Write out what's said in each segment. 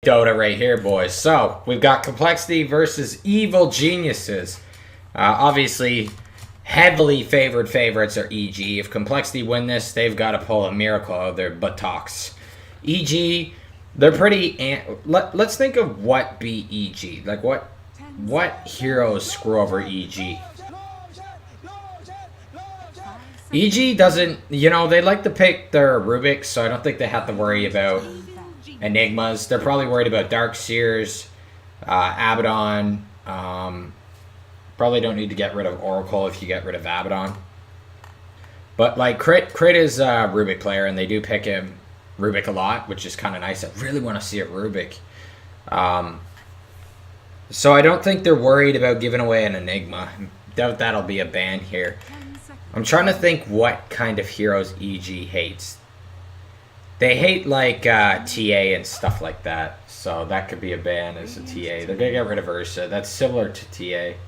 Dota right here, boys. So, we've got Complexity versus Evil Geniuses. Obviously, heavily favored favorites are EG. If Complexity win this, they've got to pull a miracle out of their buttocks. EG, they're pretty... Let's think of what beat EG. Like, what heroes screw over EG? EG doesn't... You know, they like to pick their Rubiks, so I don't think they have to worry about Enigmas. They're probably worried about Darkseers, Abaddon. Probably don't need to get rid of Oracle if you get rid of Abaddon. But like Crit is a Rubik player, and they do pick him Rubik a lot, which is kind of nice. I really want to see it Rubik. So I don't think they're worried about giving away an Enigma. Doubt that'll be a ban here. I'm trying to think what kind of heroes EG hates. They hate, like, TA and stuff like that. So that could be a ban as a TA. They're going to get rid of Ursa. That's similar to TA.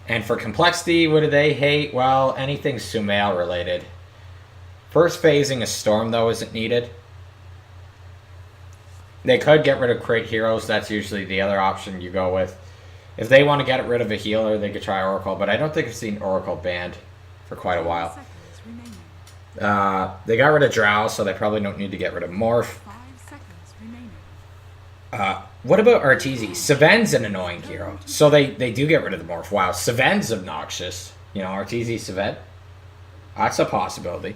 And for Complexity, what do they hate? Well, anything Sumail related. First phasing a Storm, though, isn't needed. They could get rid of Crit Heroes. That's usually the other option you go with. If they want to get rid of a healer, they could try Oracle. But I don't think I've seen Oracle banned for quite a while. They got rid of Drow, so they probably don't need to get rid of Morph. What about Arteezy? Saven's an annoying hero, so they do get rid of the Morph. Wow, Saven's obnoxious. You know, Arteezy, Saven. That's a possibility.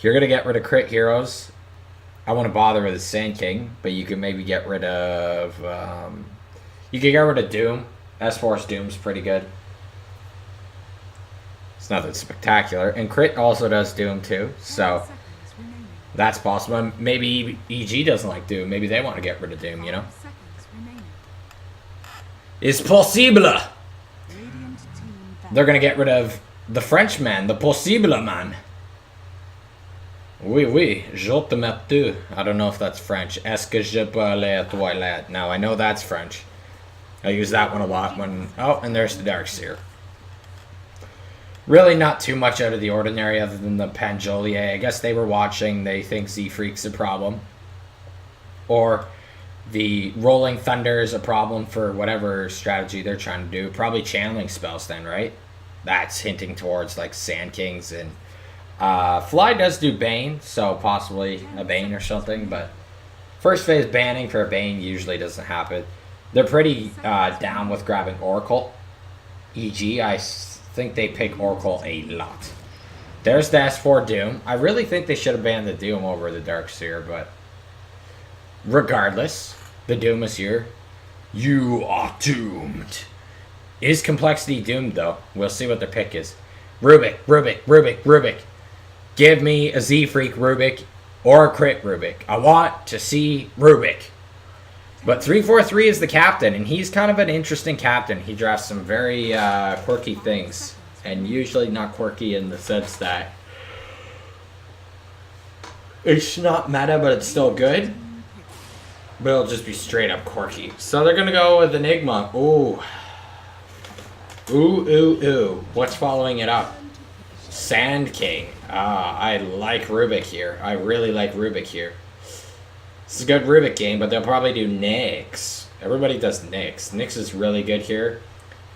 You're going to get rid of Crit Heroes. I want to bother with the Sand King, but you can maybe get rid of... you can get rid of Doom. S-Force Doom's pretty good. It's nothing spectacular. And Crit also does Doom too, so that's possible. Maybe EG doesn't like Doom. Maybe they want to get rid of Doom, you know? It's possible! They're going to get rid of the Frenchman, the possible man. Oui, oui, je te mets tu. I don't know if that's French. Est-ce que je peux aller à toilette? Now, I know that's French. I use that one a lot when... Oh, and there's the Darkseer. Really not too much out of the ordinary other than the Pangolier. I guess they were watching. They think Z-Freak's a problem. Or the Rolling Thunder is a problem for whatever strategy they're trying to do. Probably channeling spells then, right? That's hinting towards like Sand Kings. And Fly does do Bane, so possibly a Bane or something. But first phase banning for a Bane usually doesn't happen. They're pretty down with grabbing Oracle. EG, I think they pick Oracle a lot. There's the S4 Doom. I really think they should have banned the Doom over the Darkseer, but regardless, the Doom is here. You are doomed. Is Complexity doomed, though? We'll see what their pick is. Rubik, Rubik, Rubik, Rubik. Give me a Z-Freak Rubik or a Crit Rubik. I want to see Rubik. But 343 is the captain, and he's kind of an interesting captain. He drafts some very quirky things, and usually not quirky in the sense that it's not meta, but it's still good. But it'll just be straight up quirky. So they're going to go with Enigma. Ooh. Ooh, ooh, ooh. What's following it up? Sand King. I like Rubik here. I really like Rubik here. It's a good Rubik game, but they'll probably do Nyx. Everybody does Nyx. Nyx is really good here.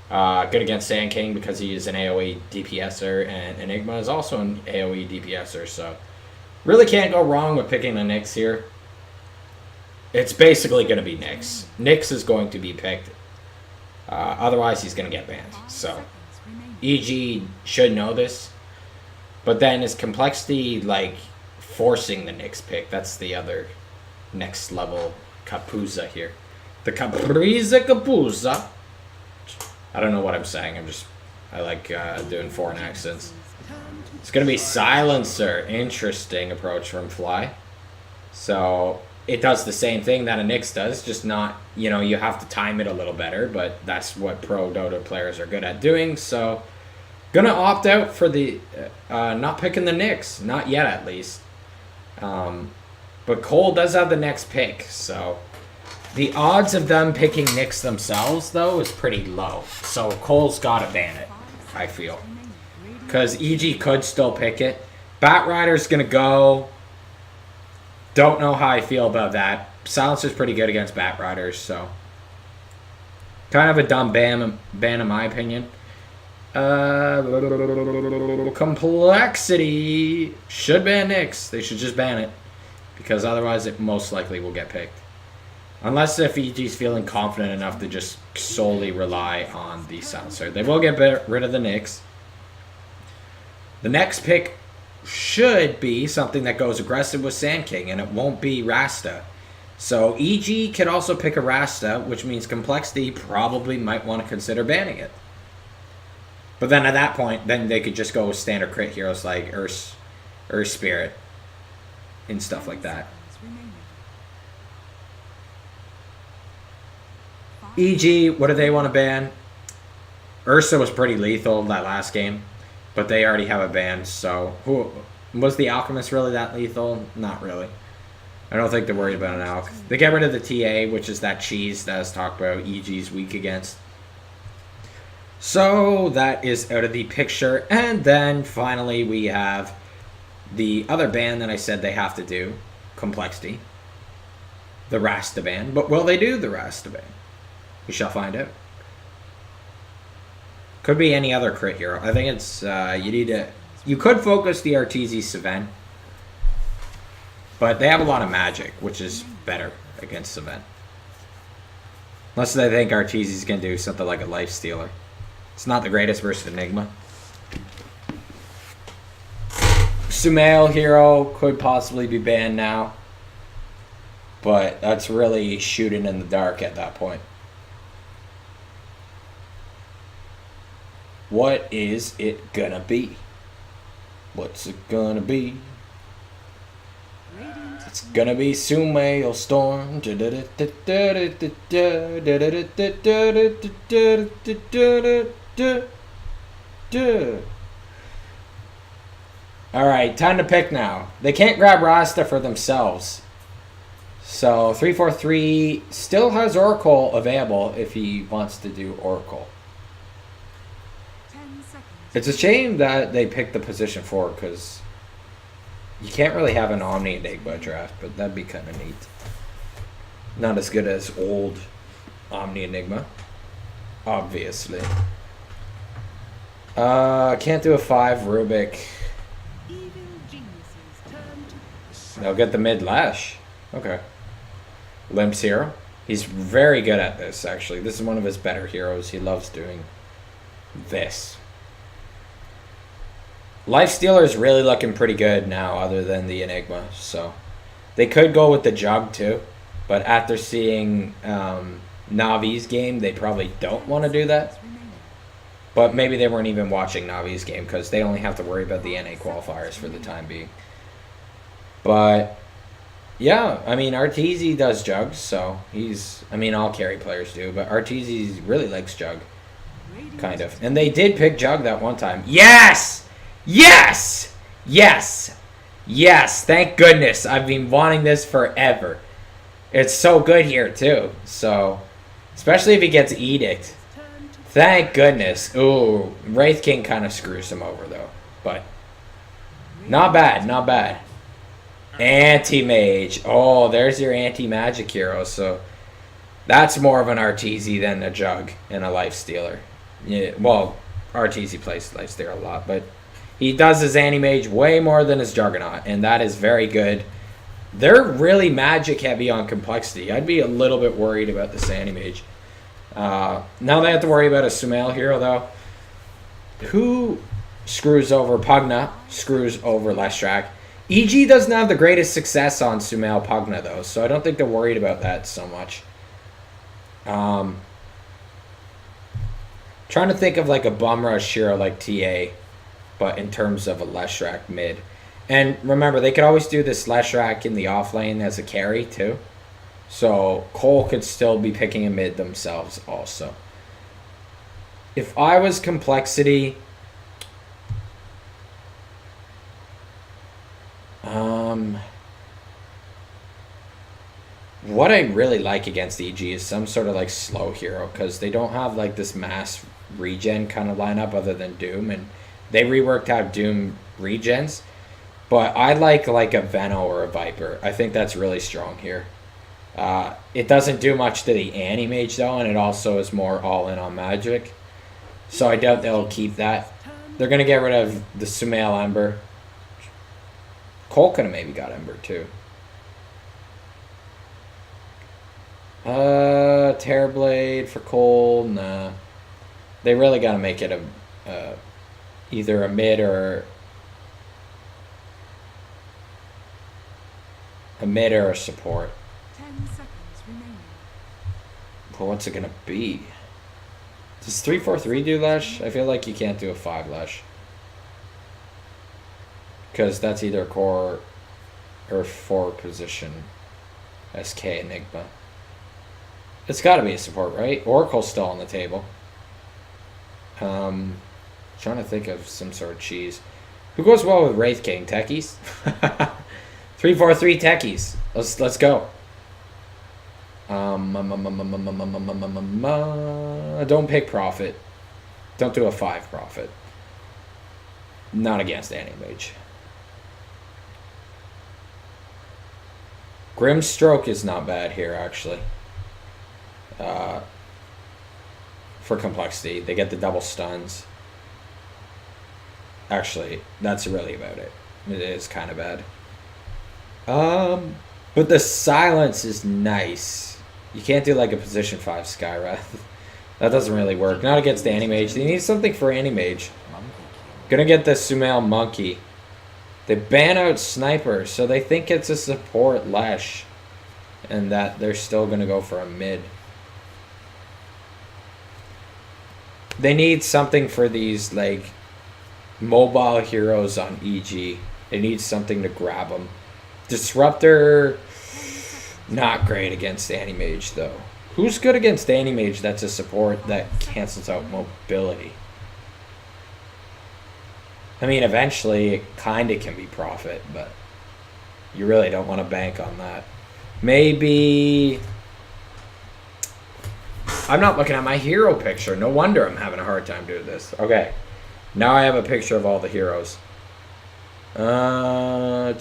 Good against Sand King because he is an AoE DPSer, and Enigma is also an AoE DPSer, so really can't go wrong with picking the Nyx here. It's basically going to be Nyx. Nyx is going to be picked. Otherwise, he's going to get banned. So, EG should know this. But then is Complexity, like, forcing the Nyx pick? That's the other next level Kapuza here. The Kapuza. I don't know what I'm saying. I like doing foreign accents. It's going to be Silencer. Interesting approach from Fly. So it does the same thing that a Nyx does, just not, you know, you have to time it a little better, but that's what pro Dota players are good at doing. So gonna opt out for the not picking the Nyx. Not yet, at least. But coL does have the next pick, so the odds of them picking Nyx themselves, though, is pretty low. So coL's got to ban it, I feel. Because EG could still pick it. Batrider's going to go. Don't know how I feel about that. Silencer's pretty good against Bat Riders, so kind of a dumb ban in my opinion. Complexity should ban Nyx. They should just ban it, because otherwise it most likely will get picked. Unless if EG's feeling confident enough to just solely rely on the Silencer. They will get rid of the Nyx. The next pick should be something that goes aggressive with Sand King, and it won't be Rasta. So EG could also pick a Rasta, which means Complexity probably might want to consider banning it. But then at that point, then they could just go with standard crit heroes like Earth Spirit and stuff like that. EG, what do they want to ban? Ursa was pretty lethal that last game, but they already have a ban, so who was the Alchemist really that lethal? Not really. I don't think they're worried about an Alch. They get rid of the TA, which is that cheese that I was talked about EG's weak against. So that is out of the picture. And then finally we have the other ban that I said they have to do, Complexity. The Rasta ban. But will they do the Rasta ban? We shall find out. Could be any other crit hero. I think it's, you could focus the Arteezy Savant. But they have a lot of magic, which is better against Savant. Unless they think Arteezy's going to do something like a Life Stealer. It's not the greatest versus Enigma. Sumail hero could possibly be banned now. But that's really shooting in the dark at that point. What is it gonna be? What's it gonna be? It's gonna be Sumail Storm. Alright, time to pick now. They can't grab Rasta for themselves. So 343 still has Oracle available if he wants to do Oracle. It's a shame that they picked the position 4 because you can't really have an Omni Enigma draft, but that'd be kind of neat. Not as good as old Omni Enigma, obviously. Can't do a 5 Rubik. They'll get the mid Lash. Okay. Limps hero. He's very good at this, actually. This is one of his better heroes. He loves doing this. Life Stealer is really looking pretty good now, other than the Enigma. So they could go with the Jug too, but after seeing Navi's game, they probably don't want to do that. But maybe they weren't even watching Navi's game because they only have to worry about the NA qualifiers for the time being. But yeah, I mean Arteezy does Jugs, so he's. I mean all carry players do, but Arteezy really likes Jug, kind of. And they did pick Jug that one time. Yes. Yes! Yes! Yes! Thank goodness. I've been wanting this forever. It's so good here, too. So, especially if he gets Edict. Thank goodness. Ooh, Wraith King kind of screws him over, though. But, not bad, not bad. Anti-Mage. Oh, there's your anti-magic hero. So, that's more of an Arteezy than a Jug and a Life Stealer. Yeah, well, Arteezy plays Life Stealer a lot, but he does his Anti-Mage way more than his Juggernaut, and that is very good. They're really magic heavy on Complexity. I'd be a little bit worried about this Anti-Mage. Now they have to worry about a Sumail hero, though. Who screws over Pugna, screws over Leshrac. EG doesn't have the greatest success on Sumail Pugna, though, so I don't think they're worried about that so much. Trying to think of like a Bum Rush hero like TA, but in terms of a Leshrac mid. And remember, they could always do this Leshrac in the off lane as a carry too. So coL could still be picking a mid themselves also. If I was Complexity, what I really like against EG is some sort of like slow hero, because they don't have like this mass regen kind of lineup other than Doom, and they reworked out Doom regens. But I like a Veno or a Viper. I think that's really strong here. It doesn't do much to the Anti-Mage though, and it also is more all in on magic. So I doubt they'll keep that. They're going to get rid of the Sumail Ember. coL could have maybe got Ember too. Terrorblade for coL, nah. They really got to make it either a mid or a support. 10 seconds remaining. Well, what's it gonna be? Does 3-4-3 do Lesh? I feel like you can't do a 5 Lesh. Because that's either core or 4 position. SK Enigma. It's gotta be a support, right? Oracle's still on the table. Trying to think of some sort of cheese. Who goes well with Wraith King? Techies? 3-4-3 techies. Let's go. Don't pick Prophet. Don't do a 5 Prophet. Not against Anti-Mage. Grimstroke is not bad here, actually. For complexity. They get the double stuns. Actually, that's really about it. It is kind of bad. But the silence is nice. You can't do like a position 5 Skywrath. That doesn't really work. Not against the Anti-Mage. They need something for Anti-Mage. Gonna get the Sumail Monkey. They ban out Sniper, so they think it's a support Lesh. And that they're still gonna go for a mid. They need something for these like mobile heroes on EG. They need something to grab them. Disruptor, not great against Anti-Mage though. Who's good against Anti-Mage that's a support that cancels out mobility? I mean, eventually it kind of can be Prophet, but you really don't want to bank on that. Maybe... I'm not looking at my hero picture. No wonder I'm having a hard time doing this. Okay. Now I have a picture of all the heroes. Shadow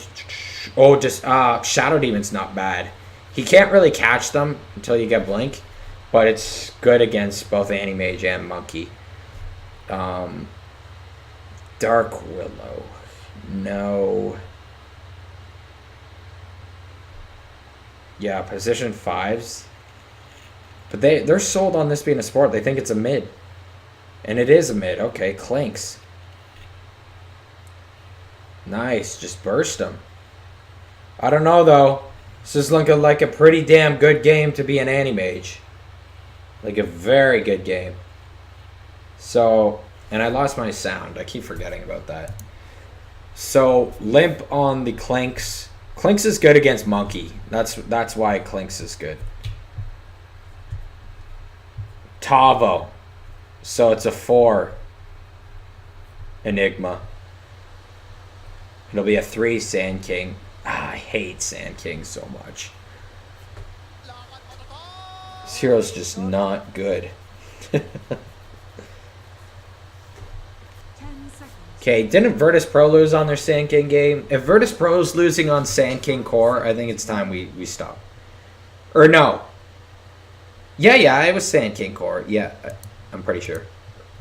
Demon's not bad. He can't really catch them until you get Blink, but it's good against both Anti-Mage and Monkey. Dark Willow. No. Yeah, position 5s. But they're sold on this being a support. They think it's a mid. And it is a mid. Okay, Clinks. Nice. Just burst them. I don't know, though. This is looking like a pretty damn good game to be an Anti-Mage. Like a very good game. So, and I lost my sound. I keep forgetting about that. So, Limp on the Clinks. Clinks is good against Monkey. That's why Clinks is good. Tavo. So it's a 4 Enigma. It'll be a 3 Sand King. I hate Sand King so much. This hero's just not good. Okay, didn't Virtus Pro lose on their Sand King game? If Virtus Pro's losing on Sand King core, I think it's time we stop. Or no. Yeah, it was Sand King core. Yeah, I'm pretty sure.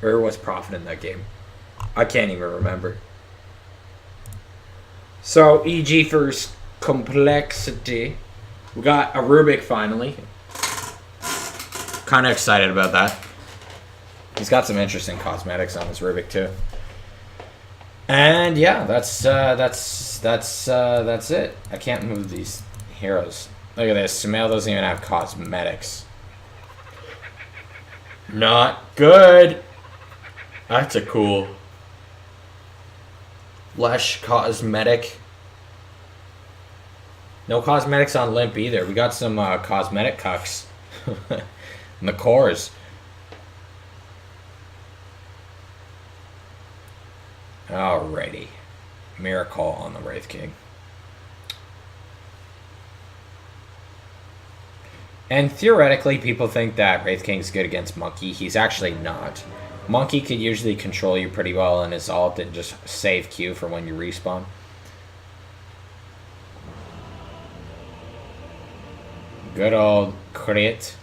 Or was Prophet in that game? I can't even remember. So, EG for complexity. We got a Rubik finally. Kind of excited about that. He's got some interesting cosmetics on his Rubik too. And yeah, that's it. I can't move these heroes. Look at this. Sumail doesn't even have cosmetics. Not good. That's a cool Lesh cosmetic. No cosmetics on Limp either. We got some cosmetic cucks. In the cores. Alrighty. Miracle on the Wraith King. And theoretically, people think that Wraith King's good against Monkey. He's actually not. Monkey could usually control you pretty well in his ult and just save Q for when you respawn. Good old crit.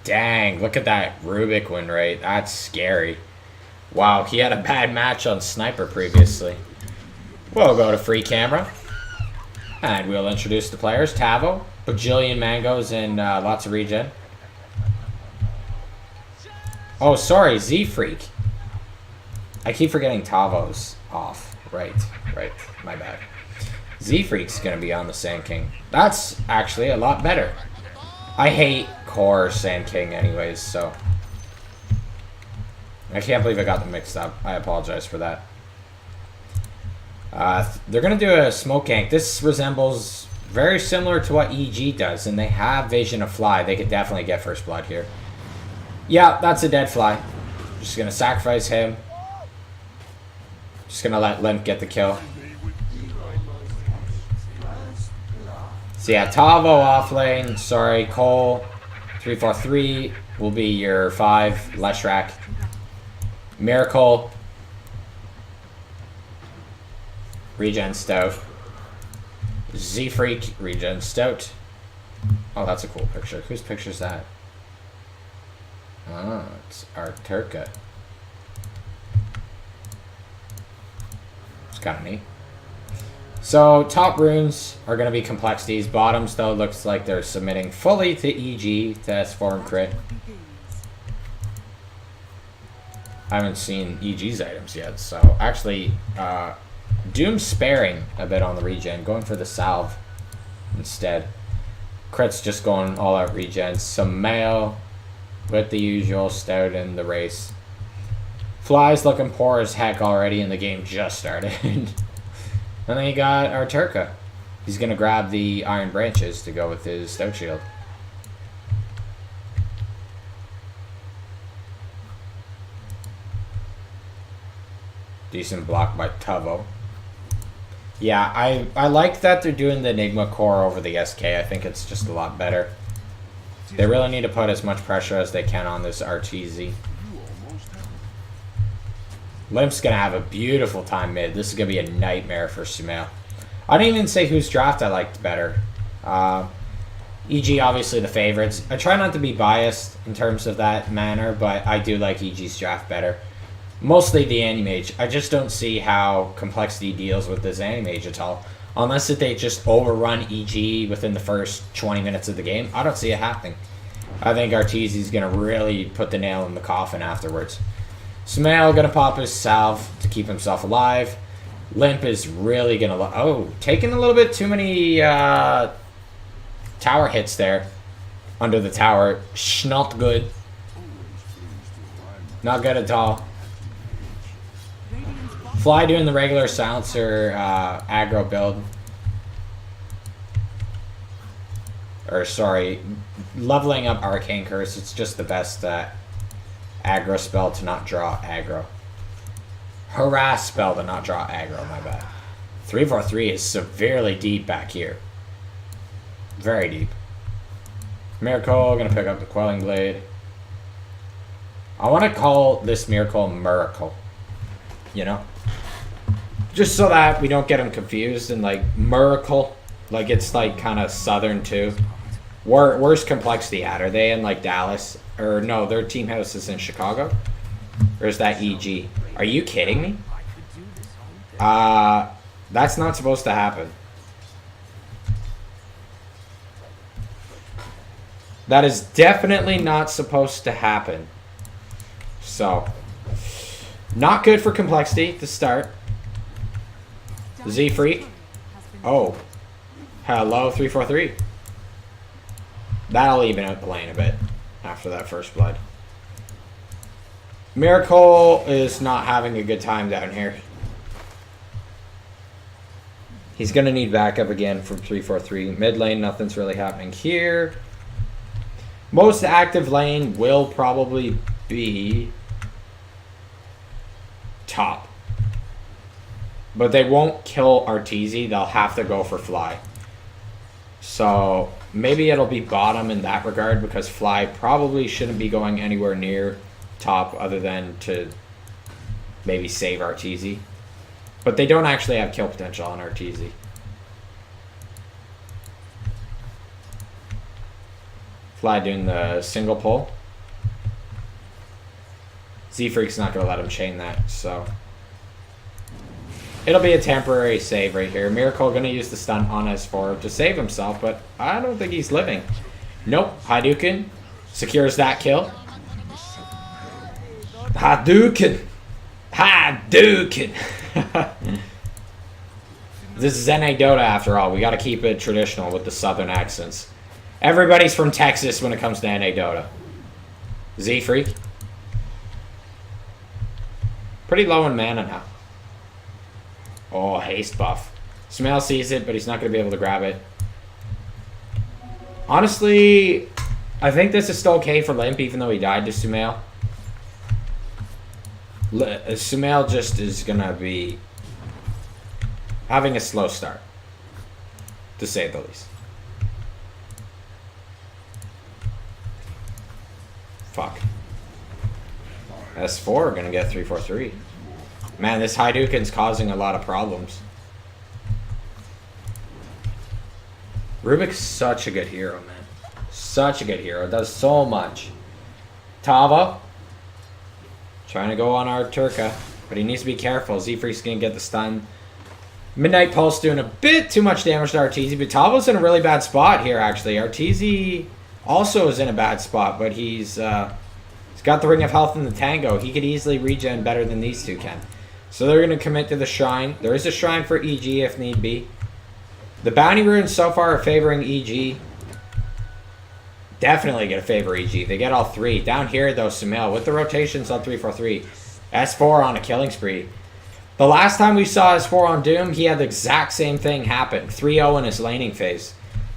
Dang, look at that Rubik win rate. That's scary. Wow, he had a bad match on Sniper previously. We'll go to free camera. And we'll introduce the players. Tavo, bajillion mangoes, and lots of regen. Oh, sorry, Z-Freak. I keep forgetting Tavo's off. Right, my bad. Z-Freak's gonna be on the Sand King. That's actually a lot better. I hate core Sand King anyways, so... I can't believe I got them mixed up. I apologize for that. They're gonna do a smoke gank. This resembles very similar to what EG does, and they have Vision of Fly. They could definitely get first blood here. Yeah, that's a dead fly. Just gonna sacrifice him. Just gonna let Limp get the kill. So yeah, Tavo off lane. Sorry, coL. 343 will be your 5. Leshrac. Miracle. Regen Stout. Z-Freak. Regen Stout. Oh, that's a cool picture. Whose picture's that? Oh, it's Arturka. It's kind of neat. So, top runes are going to be complexities. Bottoms, though, looks like they're submitting fully to EG to S4 and crit. I haven't seen EG's items yet, so actually, Doom's sparing a bit on the regen, going for the salve instead. Crit's just going all out regen. Some mail with the usual Stout in the race. Fly's looking poor as heck already, and the game just started. And then you got Arturka. He's going to grab the Iron Branches to go with his Stout Shield. Decent block by Tavo. Yeah, I like that they're doing the Enigma core over the SK. I think it's just a lot better. They really need to put as much pressure as they can on this RTZ. Limp's going to have a beautiful time mid. This is going to be a nightmare for Sumail. I didn't even say whose draft I liked better. EG, obviously the favorites. I try not to be biased in terms of that manner, but I do like EG's draft better. Mostly the Animage. I just don't see how Complexity deals with this Animage at all. Unless that they just overrun EG within the first 20 minutes of the game. I don't see it happening. I think Arteezy's going to really put the nail in the coffin afterwards. Sumail going to pop his salve to keep himself alive. Limp is really going to... Oh, taking a little bit too many tower hits there. Under the tower. Not good. Not good at all. Fly doing the regular silencer aggro build. Or sorry, leveling up Arcane Curse. It's just the best aggro spell to not draw aggro. Harass spell to not draw aggro, my bad. 343 is severely deep back here. Very deep. Miracle, gonna pick up the Quelling Blade. I want to call this Miracle Miracle. You know? Just so that we don't get them confused and like Miracle. Like it's like kind of southern too. Where's Complexity at? Are they in like Dallas? Or no, their team house is in Chicago? Or is that EG? Are you kidding me? That's not supposed to happen. That is definitely not supposed to happen. So, not good for Complexity to start. Z-Freak. Oh. Hello, 343. That'll even out the lane a bit after that first blood. Miracle is not having a good time down here. He's going to need backup again from 343. Mid lane, nothing's really happening here. Most active lane will probably be top. But they won't kill Arteezy. They'll have to go for Fly. So maybe it'll be bottom in that regard because Fly probably shouldn't be going anywhere near top other than to maybe save Arteezy. But they don't actually have kill potential on Arteezy. Fly doing the single pull. Z-Freak's not going to let him chain that, so... It'll be a temporary save right here. Miracle going to use the stun on S4 to save himself, but I don't think he's living. Nope. Hadouken secures that kill. Hadouken! Hadouken! This is NA Dota after all. We got to keep it traditional with the southern accents. Everybody's from Texas when it comes to NA Dota. Z-Freak. Pretty low in mana now. Oh, haste buff. Sumail sees it, but he's not going to be able to grab it. Honestly, I think this is still okay for Limp, even though he died to Sumail. Sumail just is going to be having a slow start, to say the least. Fuck. S4 going to get 3-4-3. Man, this Hadouken's causing a lot of problems. Rubik's such a good hero, man. Such a good hero. Does so much. Tava. Trying to go on our Turka. But he needs to be careful. Z-Freak's going to get the stun. Midnight Pulse doing a bit too much damage to Arteezy. But Tava's in a really bad spot here, actually. Arteezy also is in a bad spot. But he's got the Ring of Health in the Tango. He could easily regen better than these two can. So they're going to commit to the Shrine. There is a Shrine for EG if need be. The Bounty Runes so far are favoring EG. Definitely going to favor EG. They get all three. Down here, though, Sumail with the rotations on 3-4-3. S4 on a killing spree. The last time we saw S4 on Doom, he had the exact same thing happen. 3-0 in his laning phase.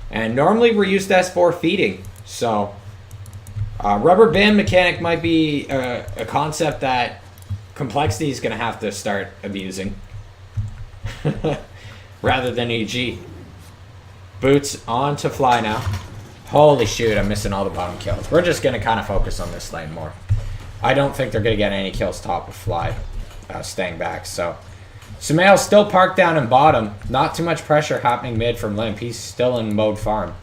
And normally we're used to S4 feeding. So, rubber band mechanic might be a concept that Complexity is going to have to start abusing. Rather than EG. Boots on to Fly now. Holy shoot, I'm missing all the bottom kills. We're just going to kind of focus on this lane more. I don't think they're going to get any kills top of Fly. Staying back, so. Sumail's still parked down in bottom. Not too much pressure happening mid from Limp. He's still in mode farm.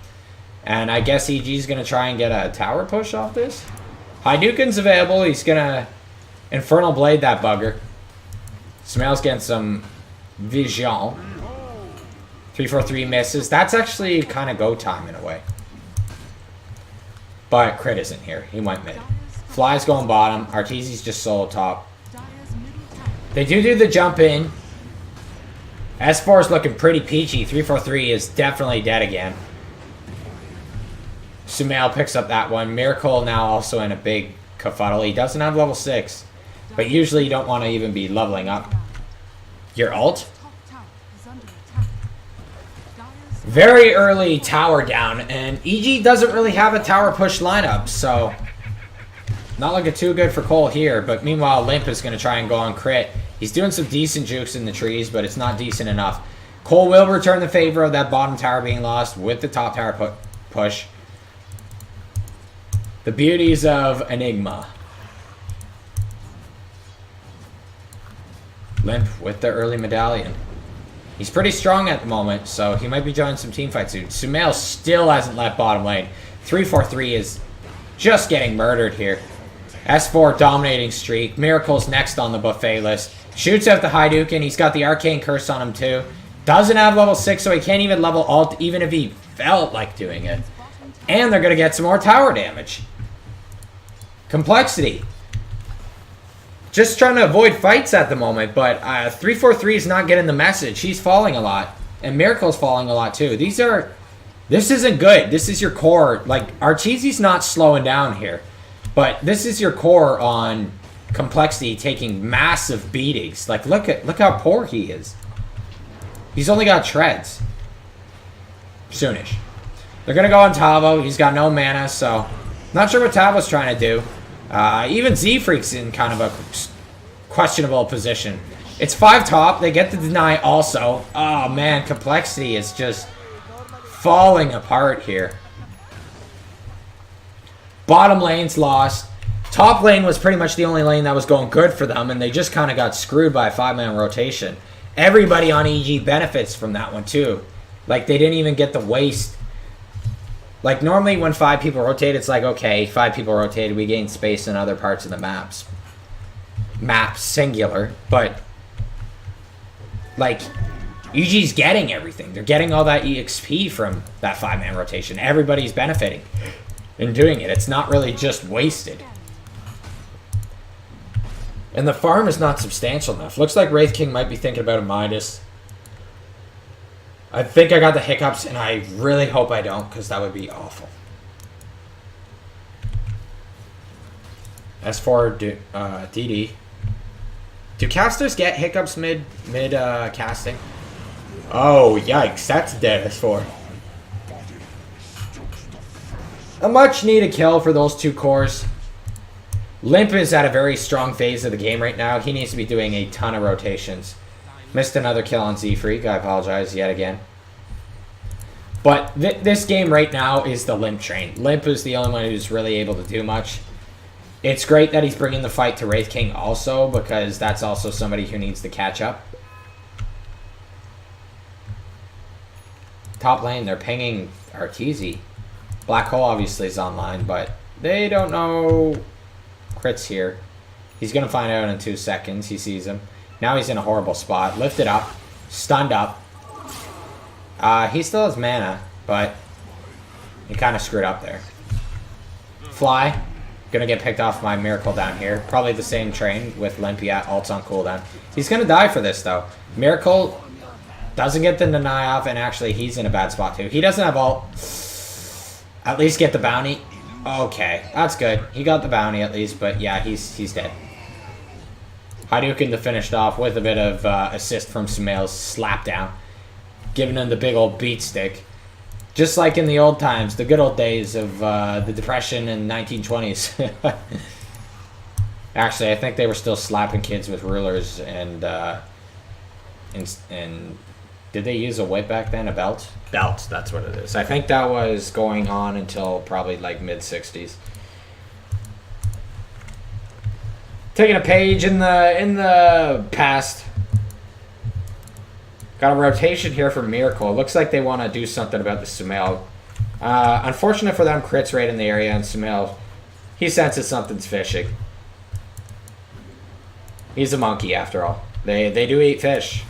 And I guess EG's going to try and get a tower push off this. Hadouken's available. He's going to Infernal Blade that bugger. Sumail's getting some vision. 3-4-3 misses. That's actually kind of go time in a way. But Crit isn't here. He went mid. Fly's going bottom. Arteezy's just solo top. They do the jump in. S4 is looking pretty peachy. 3-4-3 is definitely dead again. Sumail picks up that one. Miracle now also in a big kerfuddle. He doesn't have level 6. But usually you don't want to even be leveling up your ult. Very early tower down. And EG doesn't really have a tower push lineup. So not looking too good for coL here. But meanwhile, Limp is going to try and go on crit. He's doing some decent jukes in the trees, but it's not decent enough. coL will return the favor of that bottom tower being lost with the top tower push. The beauties of Enigma. Limp with the early medallion. He's pretty strong at the moment, so he might be joining some team fights soon. Sumail still hasn't left bottom lane. 3-4-3 is just getting murdered here. S4 dominating streak. Miracle's next on the buffet list. Shoots out the Hadouken. He's got the Arcane Curse on him too. Doesn't have level 6, so he can't even level ult even if he felt like doing it. And they're going to get some more tower damage. Complexity. Just trying to avoid fights at the moment, but 3-4-3 is not getting the message. He's falling a lot. And Miracle's falling a lot too. This isn't good. This is your core. Like, Arteezy's not slowing down here. But this is your core on Complexity taking massive beatings. Like, look how poor he is. He's only got treads. Soonish. They're going to go on Tavo. He's got no mana, so not sure what Tavo's trying to do. Even Z-Freak's in kind of a questionable position. It's 5 top. They get the deny also. Oh, man. Complexity is just falling apart here. Bottom lane's lost. Top lane was pretty much the only lane that was going good for them, and they just kind of got screwed by a 5-man rotation. Everybody on EG benefits from that one, too. Like, they didn't even get the waste Like, normally when 5 people rotate, it's like, okay, 5 people rotated, we gain space in other parts of the maps. Maps, singular, but... Like, EG's getting everything. They're getting all that EXP from that 5-man rotation. Everybody's benefiting in doing it. It's not really just wasted. And the farm is not substantial enough. Looks like Wraith King might be thinking about a Midas. I think I got the hiccups, and I really hope I don't, because that would be awful. As for DD, do casters get hiccups mid casting? Oh, yikes, that's dead S4. A much needed kill for those 2 cores. Limp is at a very strong phase of the game right now. He needs to be doing a ton of rotations. Missed another kill on Z-Freak. I apologize yet again. But this game right now is the Limp train. Limp is the only one who's really able to do much. It's great that he's bringing the fight to Wraith King also, because that's also somebody who needs to catch up. Top lane, they're pinging Arteezy. Black Hole obviously is online, but they don't know crits here. He's going to find out in 2 seconds. He sees him. Now he's in a horrible spot. Lifted up. Stunned up. He still has mana, but he kind of screwed up there. Fly. Gonna get picked off by Miracle down here. Probably the same train with Limpia. Ult's on cooldown. He's gonna die for this, though. Miracle doesn't get the deny off, and actually he's in a bad spot, too. He doesn't have ult. At least get the bounty. Okay, that's good. He got the bounty at least, but yeah, he's dead. Hadouken to finish it off with a bit of assist from Sumail's slap down. Giving him the big old beat stick. Just like in the old times, the good old days of the Depression and 1920s. Actually, I think they were still slapping kids with rulers and did they use a whip back then? A belt? Belt, that's what it is. I think that was going on until probably like mid-60s. Taking a page in the past. Got a rotation here for Miracle. It looks like they want to do something about the Sumail. Unfortunate for them, crits right in the area, and Sumail, he senses something's fishing. He's a monkey, after all. They do eat fish,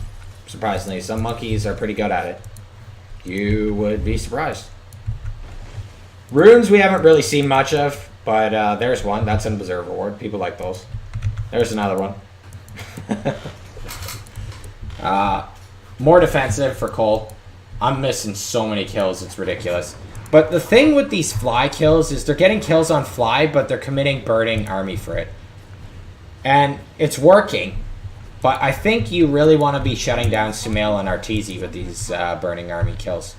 surprisingly. Some monkeys are pretty good at it. You would be surprised. Runes we haven't really seen much of, but there's one. That's an Observer Reward. People like those. There's another one. More defensive for coL. I'm missing so many kills, it's ridiculous. But the thing with these fly kills is they're getting kills on fly, but they're committing burning army for it. And it's working. But I think you really want to be shutting down Sumail and Arteezy with these burning army kills.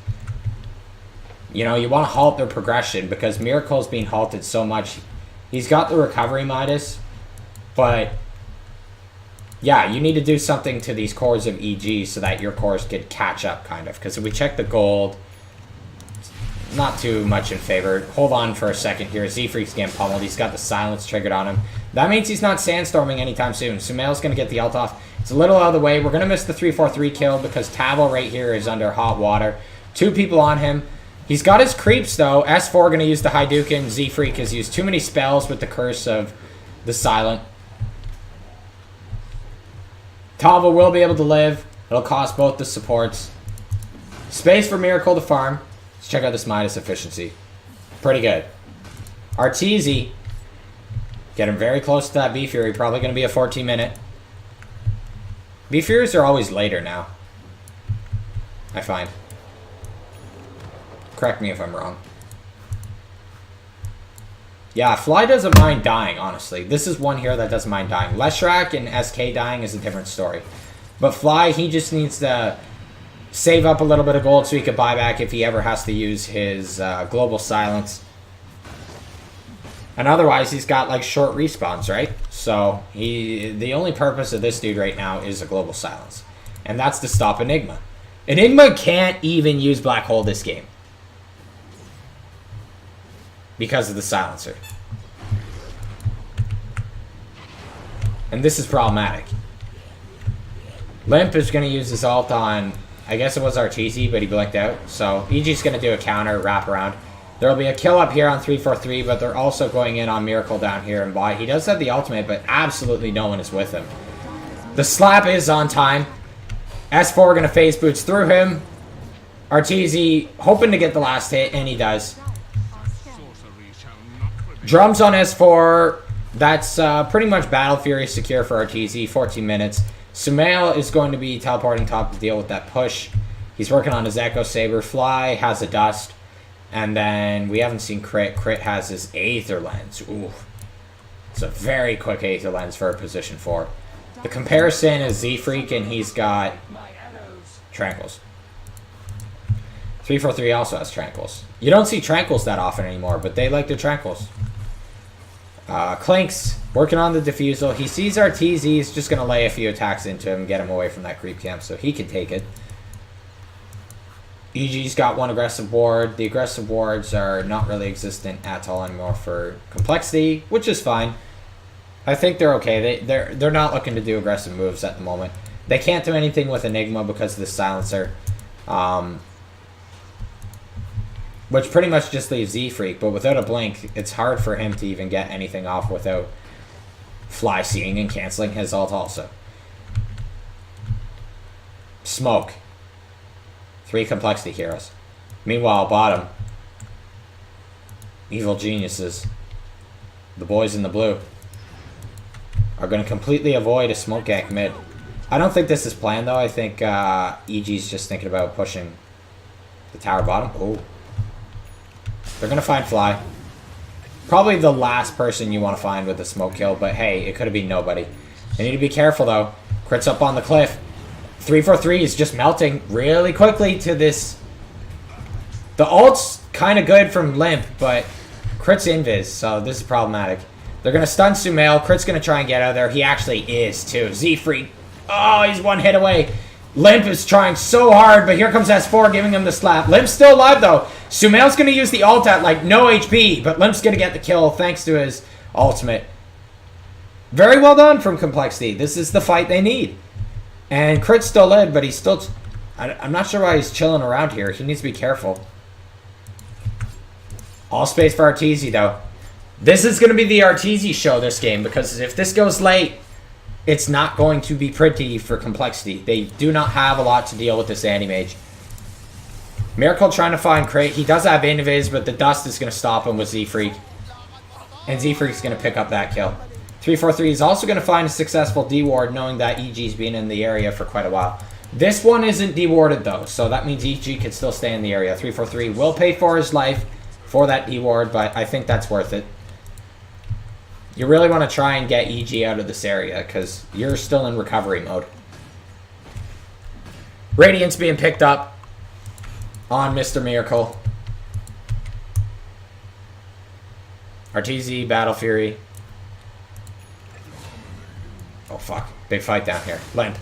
You know, you want to halt their progression because Miracle's being halted so much. He's got the recovery Midas, but yeah, you need to do something to these cores of EG so that your cores could catch up, kind of. Because if we check the gold, not too much in favor. Hold on for a second here. Z-Freak's getting pummeled. He's got the silence triggered on him. That means he's not sandstorming anytime soon. Sumail's going to get the ult off. It's a little out of the way. We're going to miss the 3-4-3 kill because Tavo right here is under hot water. 2 people on him. He's got his creeps, though. S4 going to use the Hadouken. Z-Freak has used too many spells with the curse of the silent. Tavo will be able to live. It'll cost both the supports. Space for Miracle to farm. Let's check out this Midas efficiency. Pretty good. Arteezy. Getting very close to that B-Fury. Probably going to be a 14-minute. B-Furies are always later now, I find. Correct me if I'm wrong. Yeah, Fly doesn't mind dying, honestly. This is one here that doesn't mind dying. Leshrac and SK dying is a different story. But Fly, he just needs to save up a little bit of gold so he can buy back if he ever has to use his global silence. And otherwise, he's got, like, short respawns, right? So, the only purpose of this dude right now is a global silence. And that's to stop Enigma. Enigma can't even use Black Hole this game. Because of the silencer. And this is problematic. Limp is going to use his ult on, I guess it was Arteezy, but he blinked out. So EG's going to do a counter, wrap around. There will be a kill up here on 343, but they're also going in on Miracle down here and by. He does have the ultimate, but absolutely no one is with him. The slap is on time. S4 going to phase boots through him. Arteezy hoping to get the last hit, and he does. Drums on S4. That's pretty much Battle Fury secure for Arteezy. 14 minutes. Sumail is going to be teleporting top to deal with that push. He's working on his Echo Saber. Fly has a Dust. And then we haven't seen Crit. Crit has his Aether Lens. Ooh. It's a very quick Aether Lens for a position 4. The comparison is Z-Freak, and he's got Tranquils. 343 also has Tranquils. You don't see Tranquils that often anymore, but they like their Tranquils. Clink's working on the Diffusal. He sees Arteezy. He's just going to lay a few attacks into him, get him away from that creep camp so he can take it. EG's got one aggressive ward. The aggressive wards are not really existent at all anymore for Complexity, which is fine. I think they're okay. They're not looking to do aggressive moves at the moment. They can't do anything with Enigma because of the Silencer. Which pretty much just leaves Z-Freak, but without a blink, it's hard for him to even get anything off without Fly seeing and canceling his ult also. Smoke. 3 Complexity heroes. Meanwhile, bottom. Evil Geniuses. The boys in the blue are going to completely avoid a smoke gank mid. I don't think this is planned, though. I think EG's just thinking about pushing the tower bottom. Oh. They're going to find Fly. Probably the last person you want to find with a smoke kill, but hey, it could have been nobody. They need to be careful, though. Crit's up on the cliff. 343 is just melting really quickly to this. The ult's kind of good from Limp, but Crit's invis, so this is problematic. They're going to stun Sumail. Crit's going to try and get out of there. He actually is, too. Z-Freak. Oh, he's one hit away. Limp is trying so hard, but here comes S4 giving him the slap. Limp's still alive, though. Sumail's going to use the ult at, like, no HP, but Limp's going to get the kill thanks to his ultimate. Very well done from Complexity. This is the fight they need. And Crit's still led, but he's still... I'm not sure why he's chilling around here. He needs to be careful. All space for Arteezy, though. This is going to be the Arteezy show this game, because if this goes late, it's not going to be pretty for Complexity. They do not have a lot to deal with this Anti-Mage. Miracle trying to find Crit. He does have Invis, but the Dust is going to stop him with Z-Freak. And Z-Freak's going to pick up that kill. 343 is also going to find a successful D-Ward, knowing that EG's been in the area for quite a while. This one isn't D-Warded, though, so that means EG can still stay in the area. 343 will pay for his life for that D-Ward, but I think that's worth it. You really want to try and get EG out of this area, because you're still in recovery mode. Radiant's being picked up on Mr. Miracle. Arteezy, Battle Fury. Oh, fuck. Big fight down here. Limp.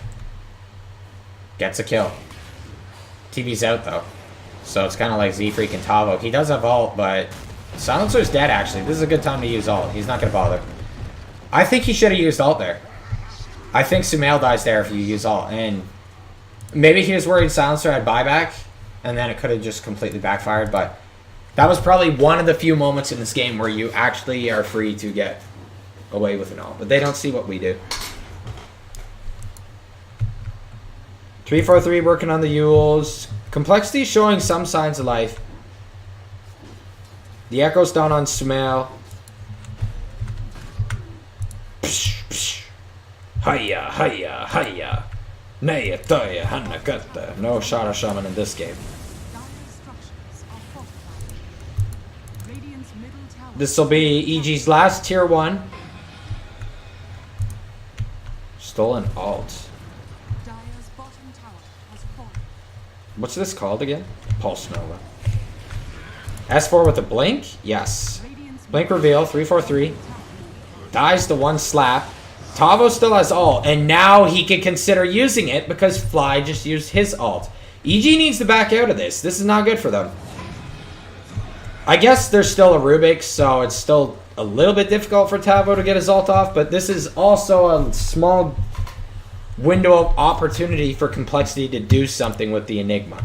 Gets a kill. TV's out, though. So it's kind of like Z-Freak and Tavo. He does have ult, but Silencer's dead, actually. This is a good time to use ult. He's not going to bother. I think he should have used ult there. I think Sumail dies there if you use ult. And maybe he was worried Silencer had buyback, and then it could have just completely backfired. But that was probably one of the few moments in this game where you actually are free to get away with an ult. But they don't see what we do. 343 working on the Yules. Complexity showing some signs of life. The Echo's down on Sumail. Hiya, hiya, hiya. Naya, toya, hanakata. No Shara Shaman in this game. This will be EG's last tier 1. Stolen ult. What's this called again? Pulse Nova. S4 with a blink? Yes. Blink reveal, 343. Dies to one slap. Tavo still has ult, and now he can consider using it because Fly just used his ult. EG needs to back out of this. This is not good for them. I guess there's still a Rubik, so it's still a little bit difficult for Tavo to get his ult off, but this is also a small window of opportunity for Complexity to do something with the Enigma.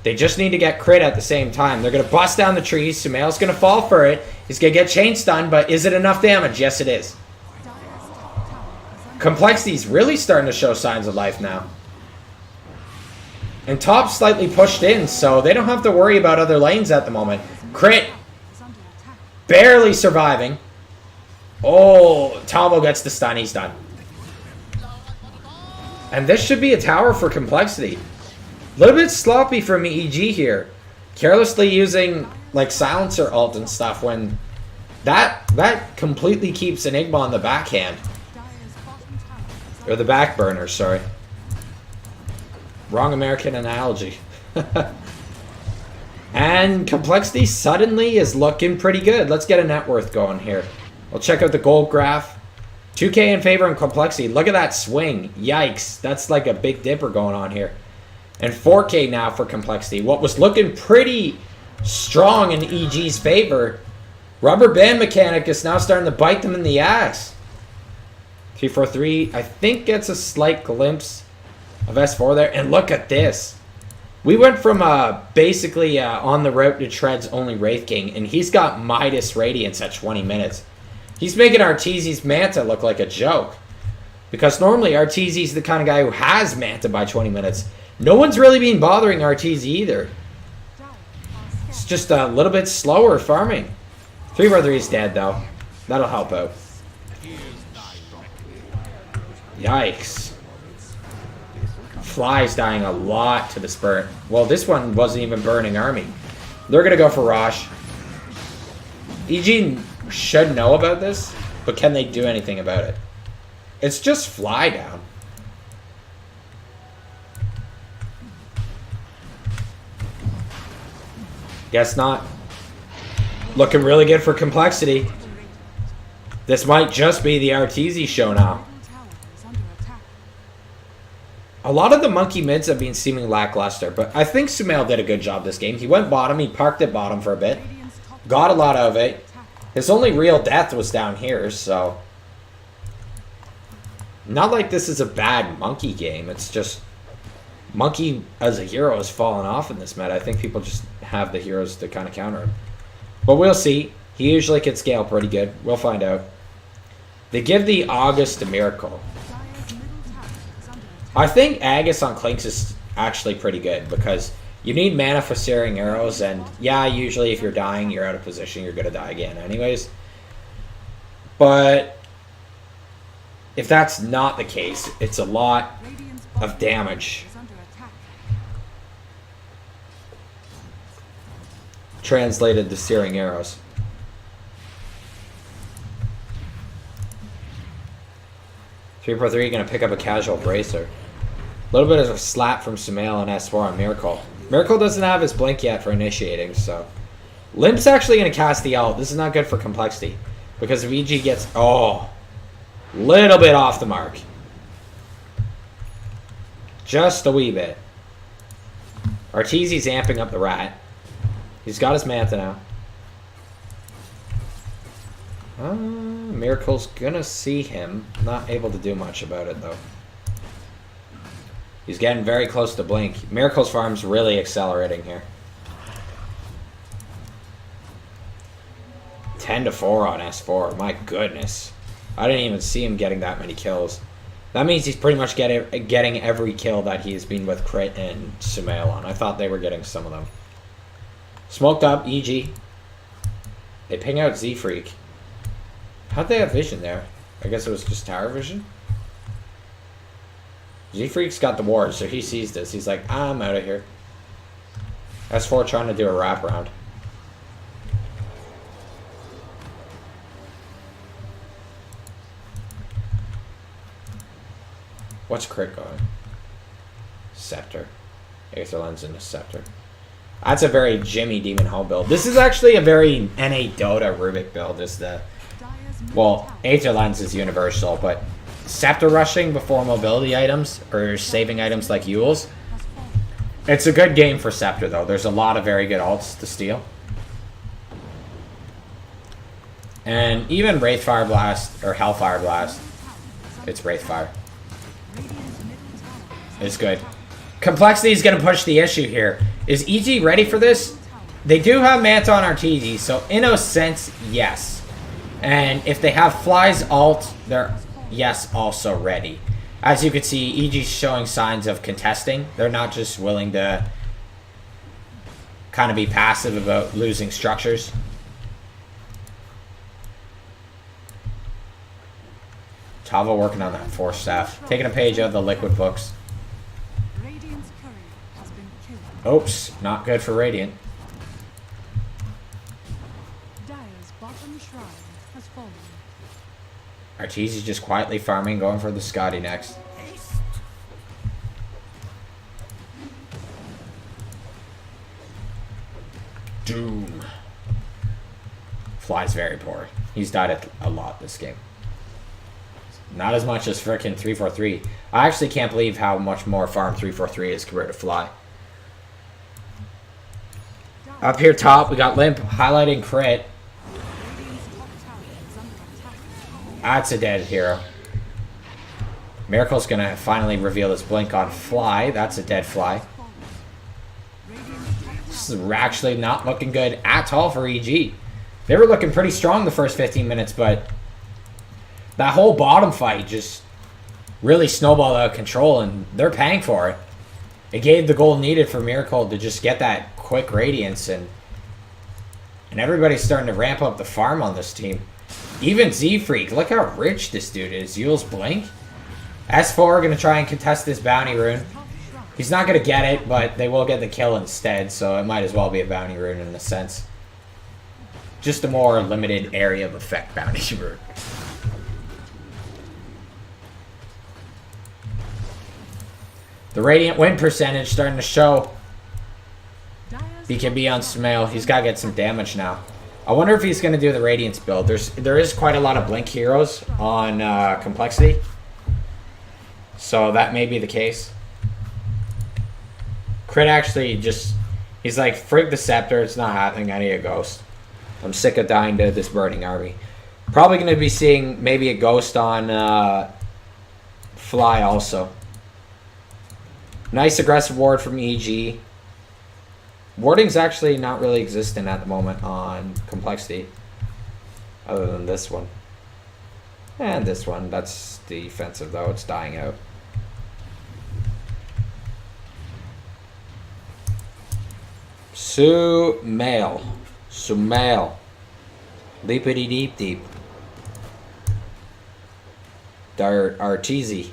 They just need to get crit at the same time. They're going to bust down the trees. Sumail's going to fall for it. He's going to get chain stunned, but is it enough damage? Yes, it is. Complexity's really starting to show signs of life now. And top's slightly pushed in, so they don't have to worry about other lanes at the moment. Crit. Barely surviving. Oh, Tomo gets the stun. He's done. And this should be a tower for Complexity. A little bit sloppy from EG here. Carelessly using, like, silencer ult and stuff when that completely keeps Enigma on the backhand. Or the back burner, sorry. Wrong American analogy. And Complexity suddenly is looking pretty good. Let's get a net worth going here. We'll check out the gold graph. 2K in favor of Complexity. Look at that swing. Yikes. That's like a big dipper going on here. And 4K now for Complexity. What was looking pretty strong in EG's favor. Rubber band mechanic is now starting to bite them in the ass. 343, I think gets a slight glimpse of S4 there. And look at this. We went from basically on the route to Tread's only Wraith King, and he's got Midas Radiance at 20 minutes. He's making Arteezy's Manta look like a joke. Because normally Arteezy's the kind of guy who has Manta by 20 minutes. No one's really been bothering Arteezy either. It's just a little bit slower farming. 343 is dead though. That'll help out. Yikes. Fly's dying a lot to this burn. Well, this one wasn't even burning army. They're going to go for Rosh. EG should know about this, but can they do anything about it? It's just Fly down. Guess not. Looking really good for Complexity. This might just be the Arteezy show now. A lot of the monkey mids have been seeming lackluster, but I think Sumail did a good job this game. He went bottom, he parked at bottom for a bit. Got a lot out of it. His only real death was down here, so... Not like this is a bad monkey game, it's just... Monkey as a hero has fallen off in this meta. I think people just have the heroes to kind of counter him. But we'll see. He usually can scale pretty good. We'll find out. They give the August to Miracle. I think Agus on Clinks is actually pretty good because you need mana for Searing Arrows, and yeah, usually if you're dying, you're out of position, you're gonna die again anyways. But if that's not the case, it's a lot of damage. Translated to Searing Arrows. Three gonna pick up a casual bracer. A little bit of a slap from Sumail and S4 on Miracle. Miracle doesn't have his blink yet for initiating, so... Limp's actually going to cast the ult. This is not good for Complexity. Because if EG gets... Oh! Little bit off the mark. Just a wee bit. Arteezy's amping up the rat. He's got his Manta now. Miracle's gonna see him. Not able to do much about it, though. He's getting very close to blink. Miracle's farm's really accelerating here. 10-4 on S4. My goodness. I didn't even see him getting that many kills. That means he's pretty much getting every kill that he's been with Crit and Sumail on. I thought they were getting some of them. Smoked up, EG. They ping out Z-Freak. How'd they have vision there? I guess it was just tower vision? Z-Freak's got the ward, so he sees this. He's like, I'm out of here. S4 trying to do a wraparound. What's Crit going? Scepter. Aether Lens into Scepter. That's a very Jimmy Demon Hall build. This is actually a very NA Dota Rubik build. Is the... Well, Aether Lens is universal, but... Scepter rushing before mobility items, or saving items like Yule's. It's a good game for Scepter, though. There's a lot of very good ults to steal. And even Wraithfire Blast, or Hellfire Blast, it's Wraithfire. It's good. Complexity is going to push the issue here. Is EG ready for this? They do have Manta on Arteezy, so in a sense, yes. And if they have Fly's ult, they're, yes, also ready. As you can see, EG's showing signs of contesting. They're not just willing to kind of be passive about losing structures. Tava working on that Force Staff. Taking a page out of the Liquid books. Radiant's courier has been killed. Oops, not good for Radiant. Dire's bottom shrine has fallen. Arteezy's just quietly farming, going for the Scotty next. Doom. Fly's very poor. He's died a lot this game. Not as much as frickin' 343. I actually can't believe how much more farm 343 is compared to Fly. Up here top, we got Limp highlighting crit. Radiant's top tower is under attack. That's a dead hero. Miracle's gonna finally reveal his blink on Fly. That's a dead Fly. Radiant's top This is actually not looking good at all for EG. They were looking pretty strong the first 15 minutes, but that whole bottom fight just really snowballed out of control, and they're paying for it. It gave the goal needed for Miracle to just get that quick radiance, and everybody's starting to ramp up the farm on this team. Even Z-Freak, look how rich this dude is. Yule's blink. S4 going to try and contest this bounty rune. He's not going to get it, but they will get the kill instead, so it might as well be a bounty rune in a sense. Just a more limited area of effect bounty rune. The Radiant win percentage starting to show. BKB on Smail. He's got to get some damage now. I wonder if he's going to do the Radiance build. There is quite a lot of Blink heroes on Complexity. So that may be the case. Crit actually just... He's like, frig the Scepter. It's not happening. I need a Ghost. I'm sick of dying to this burning army. Probably going to be seeing maybe a Ghost on Fly also. Nice aggressive ward from EG. Warding's actually not really existent at the moment on Complexity. Other than this one. And this one. That's defensive though. It's dying out. Sumail. Leapity deep deep. Arteezy.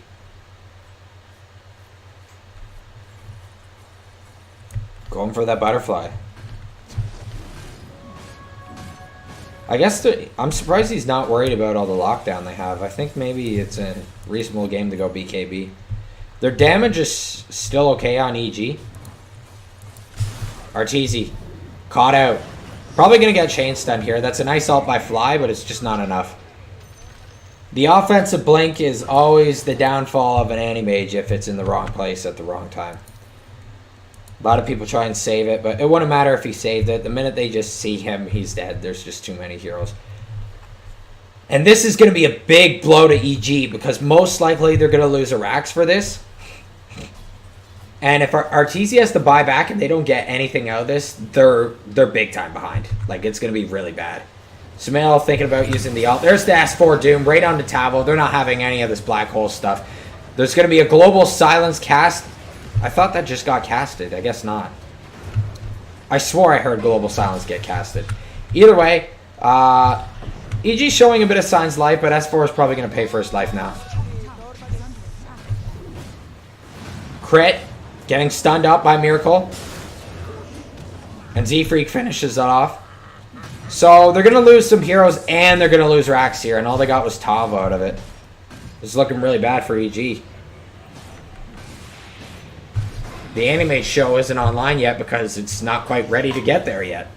Going for that butterfly. I guess I'm surprised he's not worried about all the lockdown they have. I think maybe it's a reasonable game to go BKB. Their damage is still okay on EG. Arteezy. Caught out. Probably going to get chain stun here. That's a nice ult by Fly, but it's just not enough. The offensive blink is always the downfall of an Animage if it's in the wrong place at the wrong time. A lot of people try and save it, but it wouldn't matter if he saved it. The minute they just see him, he's dead. There's just too many heroes. And this is going to be a big blow to EG because most likely they're going to lose Arax for this. And if Arteezy has to buy back and they don't get anything out of this, they're big time behind. Like, it's going to be really bad. Sumail thinking about using the ult. There's the S4 Doom right onto Tavo. They're not having any of this black hole stuff. There's going to be a global silence cast. I thought that just got casted. I guess not. I swore I heard global silence get casted. Either way, EG's showing a bit of signs life, but S4 is probably going to pay for his life now. Crit. Getting stunned up by Miracle. And Z-Freak finishes it off. So they're going to lose some heroes and they're going to lose Rax here. And all they got was Tava out of it. It's looking really bad for EG. The Animate show isn't online yet because it's not quite ready to get there yet.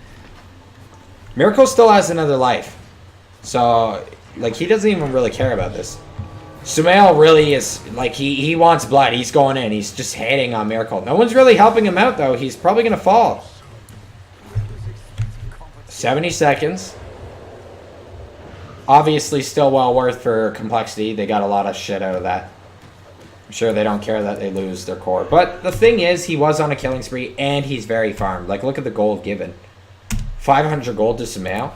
Miracle still has another life. So, like, he doesn't even really care about this. Sumail really is, like, he wants blood. He's going in. He's just hating on Miracle. No one's really helping him out, though. He's probably going to fall. 70 seconds. Obviously still well worth for Complexity. They got a lot of shit out of that. I'm sure they don't care that they lose their core. But the thing is, he was on a killing spree, and he's very farmed. Like, look at the gold given. 500 gold to Sumail.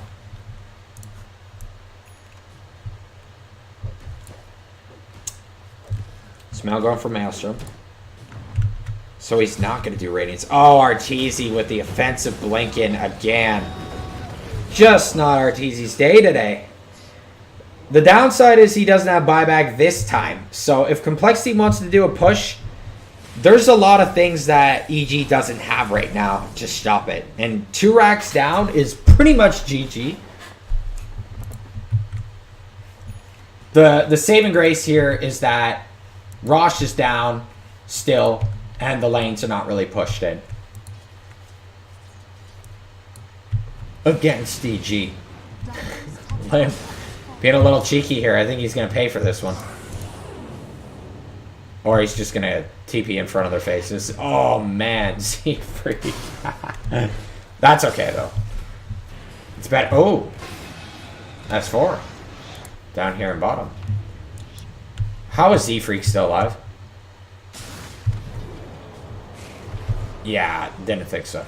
Sumail going for Maelstrom. So he's not going to do Radiance. Oh, Arteezy with the offensive Blinken again. Just not Arteezy's day today. The downside is he doesn't have buyback this time. So if Complexity wants to do a push, there's a lot of things that EG doesn't have right now. Just stop it. And 2 racks down is pretty much GG. The saving grace here is that Rosh is down still, and the lanes are not really pushed in. Against EG. Limp. Being a little cheeky here. I think he's going to pay for this one. Or he's just going to TP in front of their faces. Oh, man. Z-Freak. That's okay, though. It's better. Oh. That's 4. Down here in bottom. How is Z-Freak still alive? Yeah, didn't think so.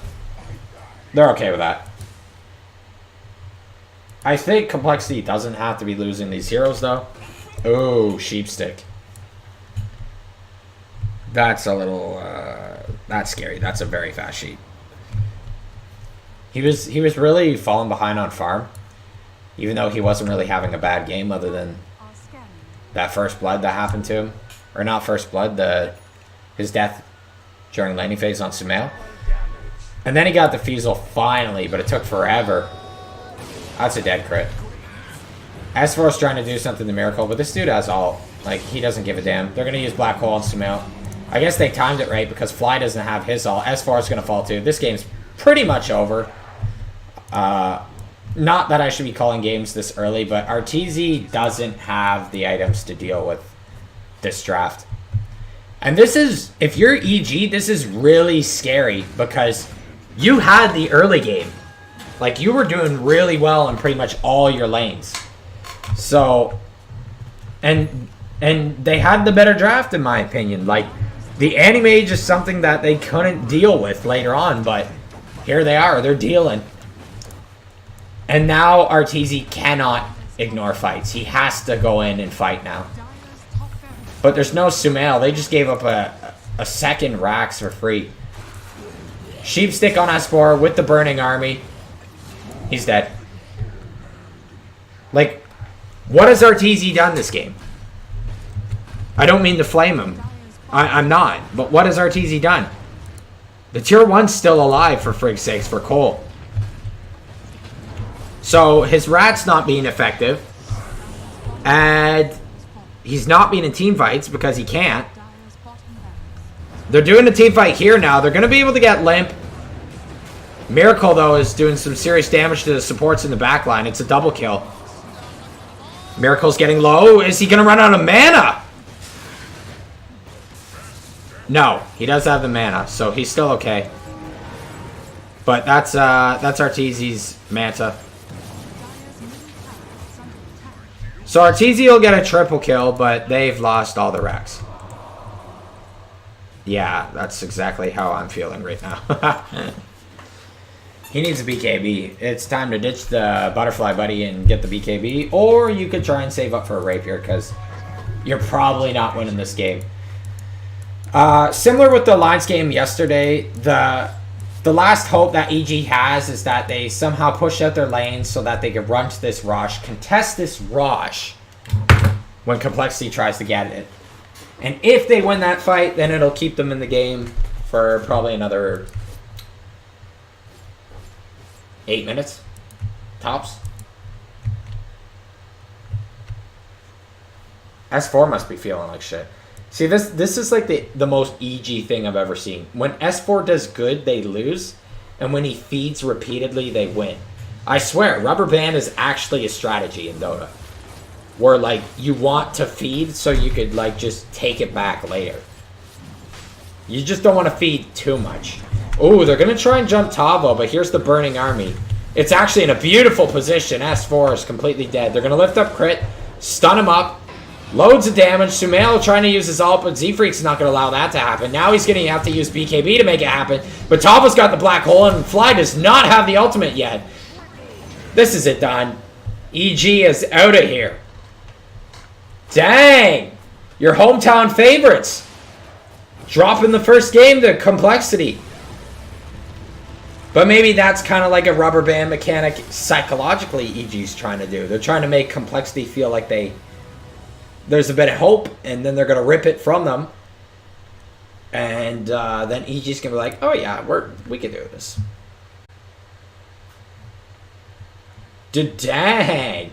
They're okay with that. I think Complexity doesn't have to be losing these heroes, though. Oh, Sheepstick. That's a little, that's scary. That's a very fast sheep. He was really falling behind on farm. Even though he wasn't really having a bad game other than that first blood that happened to him. Or not first blood, his death during laning phase on Sumail. And then he got the Fiesel finally, but it took forever. That's a dead crit. S4's trying to do something to Miracle, but this dude has ult. Like, he doesn't give a damn. They're going to use Black Hole on Sumail. I guess they timed it right because Fly doesn't have his ult. S4 is going to fall too. This game's pretty much over. Not that I should be calling games this early, but Arteezy doesn't have the items to deal with this draft. And this is, if you're EG, this is really scary because you had the early game. Like, you were doing really well in pretty much all your lanes. So, and they had the better draft, in my opinion. Like, the Anti-Mage is something that they couldn't deal with later on, but here they are. They're dealing. And now Arteezy cannot ignore fights. He has to go in and fight now. But there's no Sumail. They just gave up a second Rax for free. Sheepstick on S4 with the Burning Army. He's dead. Like, what has Arteezy done this game? I don't mean to flame him. I'm not. But what has Arteezy done? The tier 1's still alive, for frig's sakes, for coL. So, his rat's not being effective. And he's not being in team fights because he can't. They're doing a team fight here now. They're going to be able to get Limp. Miracle, though, is doing some serious damage to the supports in the back line. It's a double kill. Miracle's getting low. Is he going to run out of mana? No, he does have the mana, so he's still okay. But that's Arteezy's Manta. So Arteezy will get a triple kill, but they've lost all the racks. Yeah, that's exactly how I'm feeling right now. He needs a BKB. It's time to ditch the Butterfly Buddy and get the BKB. Or you could try and save up for a Rapier, because you're probably not winning this game. Similar with the Alliance game yesterday, the last hope that EG has is that they somehow push out their lanes so that they can run to this Rosh, contest this Rosh when Complexity tries to get it. And if they win that fight, then it'll keep them in the game for probably another 8 minutes, tops. S4 must be feeling like shit. See, this is like the most EG thing I've ever seen. When S4 does good, they lose. And when he feeds repeatedly, they win. I swear, Rubber Band is actually a strategy in Dota. Where, like, you want to feed so you could, like, just take it back later. You just don't want to feed too much. Oh, they're going to try and jump Tavo, but here's the Burning Army. It's actually in a beautiful position. S4 is completely dead. They're going to lift up crit, stun him up, Loads of damage. Sumail trying to use his ult, but Z-Freak's not going to allow that to happen. Now he's going to have to use BKB to make it happen. But Toppa's got the black hole, and Fly does not have the ultimate yet. This is it done. EG is out of here. Dang! Your hometown favorites. Dropping the first game to complexity. But maybe that's kind of like a rubber band mechanic psychologically EG's trying to do. They're trying to make complexity feel like there's a bit of hope, and then they're going to rip it from them. And then EG's going to be like, oh yeah, we can do this. Dang.